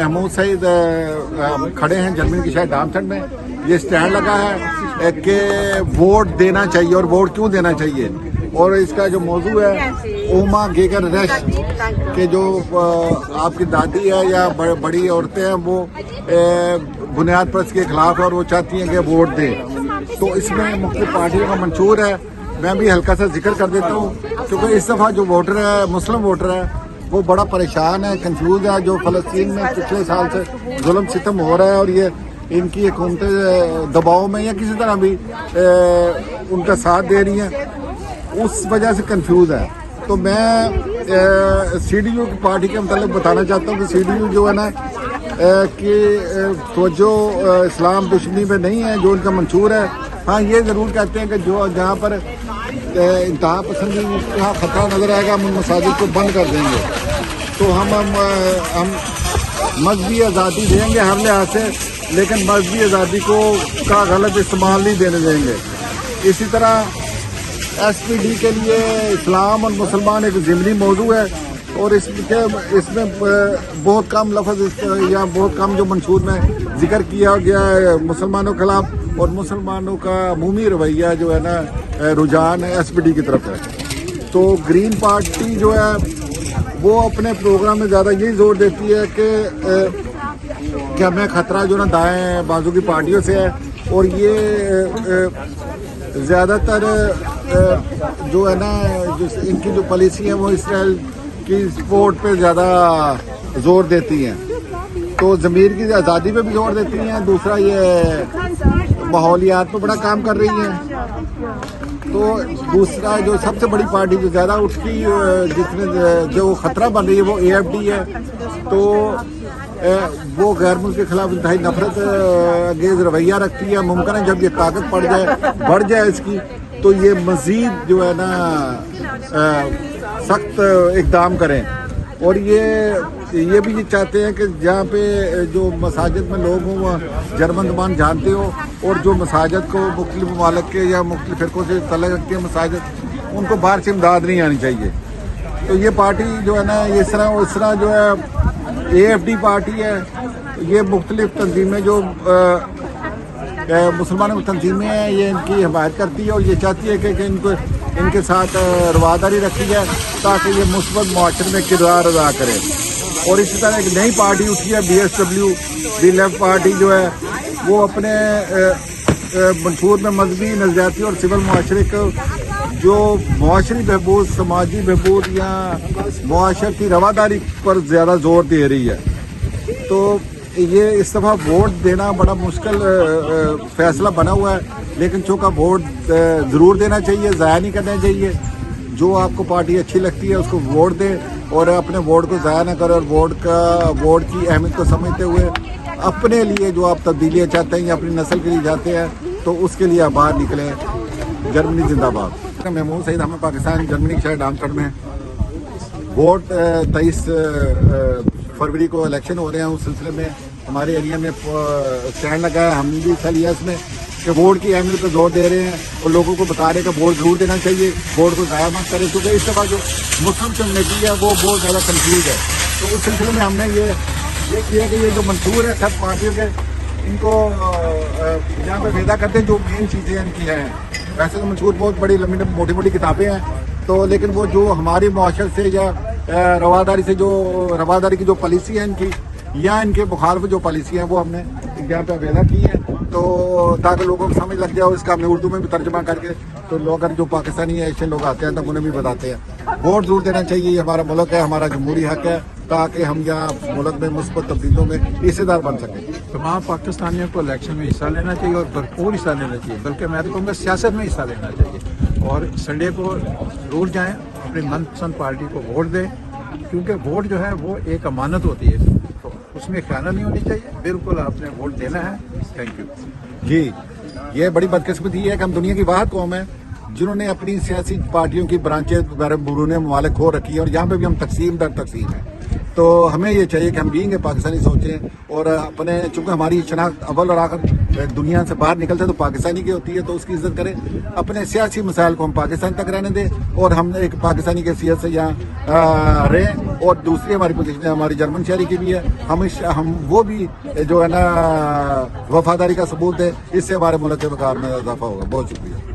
محمود سعید کھڑے ہیں جرمنی کی شہر ڈارمسٹڈ میں. یہ اسٹینڈ لگا ہے کہ ووٹ دینا چاہیے اور ووٹ کیوں دینا چاہیے, اور اس کا جو موضوع ہے اوما گیگر ریش کہ جو آپ کی دادی ہے یا بڑی عورتیں ہیں وہ بنیاد پرست کے خلاف ہے اور وہ چاہتی ہیں کہ ووٹ دیں. تو اس میں مختلف پارٹیوں کا منشور ہے. میں بھی ہلکا سا ذکر کر دیتا ہوں کیونکہ اس دفعہ جو ووٹر ہے مسلم ووٹر ہے وہ بڑا پریشان ہے, کنفیوز ہے. جو فلسطین میں پچھلے سال سے ظلم ستم ہو رہا ہے اور یہ ان کی حکومتیں دباؤ میں یا کسی طرح بھی ان کا ساتھ دے رہی ہیں, اس وجہ سے کنفیوز ہے. تو میں سی ڈی یو کی پارٹی کے متعلق بتانا چاہتا ہوں کہ سی ڈی یو جو ہے نا کہ توجہ اسلام دشمنی پہ نہیں ہے جو ان کا منشور ہے. ہاں یہ ضرور کہتے ہیں کہ جو جہاں پر انتہا پسندی کا خطرہ نظر آئے گا ہم ان مساجد کو بند کر دیں گے. تو ہم مذہبی آزادی دیں گے ہر لحاظ سے, لیکن مذہبی آزادی کا غلط استعمال نہیں دینے دیں گے. اسی طرح ایس پی ڈی کے لیے اسلام اور مسلمان ایک ضمنی موضوع ہے اور اس میں بہت کم لفظ یا بہت کم جو منشور میں ذکر کیا گیا ہے مسلمانوں کے خلاف, اور مسلمانوں کا عمومی رویہ جو ہے نا رجحان ایس پی ڈی کی طرف ہے. تو گرین پارٹی جو ہے وہ اپنے پروگرام میں زیادہ یہی زور دیتی ہے کہ ہمیں خطرہ جو نا دائیں بازو کی پارٹیوں سے ہے, اور یہ زیادہ تر جو ہے نا ان کی جو پالیسی ہے وہ اسرائیل کی سپورٹ پہ زیادہ زور دیتی ہیں. تو ضمیر کی آزادی پہ بھی زور دیتی ہیں. دوسرا یہ ماحولیات پہ بڑا کام کر رہی ہیں. تو دوسرا جو سب سے بڑی پارٹی جو زیادہ اس کی جس میں جو خطرہ بن رہی ہے وہ اے ایف ڈی ہے. تو وہ غیر ملک کے خلاف انتہائی نفرت انگیز رویہ رکھتی ہے. ممکن ہے جب یہ طاقت بڑھ جائے اس کی تو یہ مزید جو ہے نا سخت اقدام کریں. اور یہ بھی چاہتے ہیں کہ جہاں پہ جو مساجد میں لوگ ہوں وہ جرمن زبان جانتے ہو, اور جو مساجد کو مختلف ممالک کے یا مختلف فرقوں سے تعلق رکھتی ہے مساجد, ان کو باہر سے امداد نہیں آنی چاہیے. تو یہ پارٹی جو ہے نا اس طرح جو ہے اے ایف ڈی پارٹی ہے, یہ مختلف تنظیمیں جو مسلمانوں کی تنظیمیں ہیں یہ ان کی حمایت کرتی ہے اور یہ چاہتی ہے کہ ان کے ساتھ رواداری رکھی جائے تاکہ یہ مثبت معاشرے میں کردار ادا کرے. اور اسی طرح ایک نئی پارٹی اٹھی ہے B S W the left party جو ہے وہ اپنے منشور میں مذہبی نظریاتی اور سول معاشرے کو جو معاشری بہبود سماجی بہبود یا معاشرتی رواداری پر زیادہ زور دے رہی ہے. تو یہ اس دفعہ ووٹ دینا بڑا مشکل فیصلہ بنا ہوا ہے, لیکن چونکہ ووٹ ضرور دینا چاہیے, ضائع نہیں کرنا چاہیے. جو آپ کو پارٹی اچھی لگتی ہے اس کو ووٹ دیں اور اپنے ووٹ کو ضائع نہ کریں, اور ووٹ کی اہمیت کو سمجھتے ہوئے اپنے لیے جو آپ تبدیلیاں چاہتے ہیں یا اپنی نسل کے لیے جاتے ہیں تو اس کے لیے آپ باہر نکلیں. جرمنی زندہ باد. محمود سعید, ہمیں پاکستان جرمنی کے شہر ڈارمسٹڈ میں ووٹ 23 فروری کو الیکشن ہو رہے ہیں. اس سلسلے میں ہمارے ایریا میں اسٹینڈ لگا ہے, ہم بھی حصہ لیا اس میں کہ ووٹ کی اہمیت پہ زور دے رہے ہیں اور لوگوں کو بتا رہے ہیں کہ ووٹ ضرور دینا چاہیے, ووٹ کو ضائع مت کریں, کیونکہ اس دفعہ جو مسلم کمیونٹی ہے وہ بہت زیادہ کنفیوز ہے. تو اس سلسلے میں ہم نے یہ کیا کہ یہ جو منشور ہے سب پارٹیوں کے ان کو یہاں پہ پیدا کرتے ہیں جو مین چیزیں ان کی ہیں. ویسے تو منشور بہت بڑی لمبی موٹی کتابیں ہیں, تو لیکن وہ جو ہماری معاشرت سے یا رواداری کی جو پالیسی ہے ان کی یا ان کے مخالف جو پالیسی ہیں وہ ہم نے یہاں پہ پیدا کی ہیں, تو تاکہ لوگوں کو سمجھ لگ جائے. اس کا ہم نے اردو میں بھی ترجمہ کر کے تو لوگ جو پاکستانی ایشین لوگ آتے ہیں تو انہیں بھی بتاتے ہیں ووٹ ضرور دینا چاہیے. یہ ہمارا ملک ہے, ہمارا جمہوری حق ہے, تاکہ ہم یہاں ملک میں مثبت تبدیلیوں میں حصے دار بن سکیں. تمام پاکستانیوں کو الیکشن میں حصہ لینا چاہیے اور بھرپور حصہ لینا چاہیے, بلکہ میں تو کہوں گا سیاست میں حصہ لینا چاہیے. اور سنڈے کو ضرور جائیں, اپنی من پسند پارٹی کو ووٹ دیں, کیونکہ ووٹ جو ہے وہ ایک امانت ہوتی ہے, تو اس میں خیانت نہیں ہونی چاہیے. بالکل آپ نے ووٹ دینا ہے. Thank you. جی, یہ بڑی بدقسمتی ہے کہ ہم دنیا کی واحد قوم ہے جنہوں نے اپنی سیاسی پارٹیوں کی برانچیں بیرون ممالک کھو رکھی ہے, اور یہاں پہ بھی ہم تقسیم در تقسیم ہیں. تو ہمیں یہ چاہیے کہ ہم بینگ پاکستانی سوچیں اور اپنے, چونکہ ہماری شناخت اول اور آخر دنیا سے باہر نکلتے تو پاکستانی کی ہوتی ہے, تو اس کی عزت کریں. اپنے سیاسی مسائل کو ہم پاکستان تک رہنے دیں اور ہم ایک پاکستانی کی حیثیت سے یہاں رہیں. اور دوسری ہماری پوزیشن ہماری جرمن شہری کی بھی ہے. ہم وہ بھی جو ہے نا وفاداری کا ثبوت ہے. اس سے ہمارے ملک کے وقار میں اضافہ ہوگا. بہت شکریہ.